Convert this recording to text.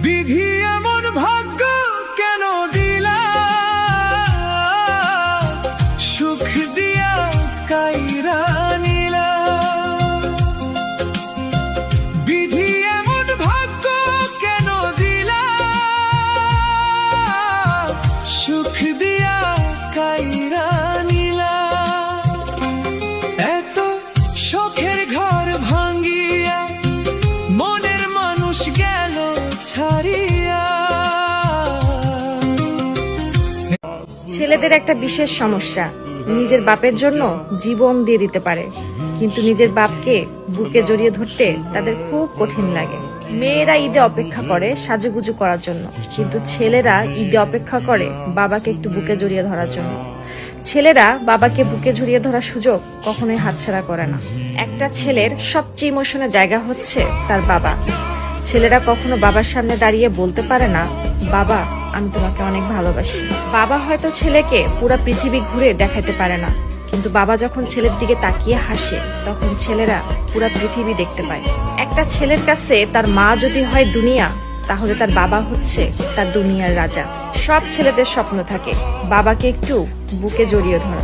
বিধি এমন ভাগ্য কেন দিলা, সুখ দিয়া কাইরা নিলা। বিধি এমন ভাগ্য কেন দিলা, সুখ দিয়া কাইরা নিলা। এত শখের ঘর ভাঙ্গিয়া মনের মানুষ গেল ছাড়িয়া। ছেলেদের একটা বিশেষ সমস্যা, নিজের বাপের জন্য জীবন দিয়ে দিতে পারে, কিন্তু নিজের বাপকে বুকে জড়িয়ে ধরতে তাদের খুব কঠিন লাগে। মেয়েরা ঈদে অপেক্ষা করে সাজুগুজু করার জন্য, কিন্তু ছেলেরা ঈদে অপেক্ষা করে বাবাকে একটু বুকে জড়িয়ে ধরার জন্য। ছেলেরা বাবাকে বুকে জড়িয়ে ধরার সুযোগ কখনোই হাতছাড়া করে না। একটা ছেলের সবচেয়ে ইমোশনের জায়গা হচ্ছে তার বাবা। ছেলেরা কখনো বাবার সামনে দাঁড়িয়ে বলতে পারে না, বাবা আমি তোমাকে অনেক ভালোবাসি। বাবা হয়তো ছেলেকে পুরো পৃথিবী ঘুরে দেখাতে পারে না, কিন্তু বাবা যখন ছেলের দিকে তাকিয়ে হাসে তখন ছেলেরা পুরো পৃথিবী দেখতে পায়। একটা ছেলের কাছে তার মা যদি হয় দুনিয়া, তাহলে তার বাবা হচ্ছে তার দুনিয়ার রাজা। সব ছেলেদের স্বপ্ন থাকে বাবাকে একটু বুকে জড়িয়ে ধরা।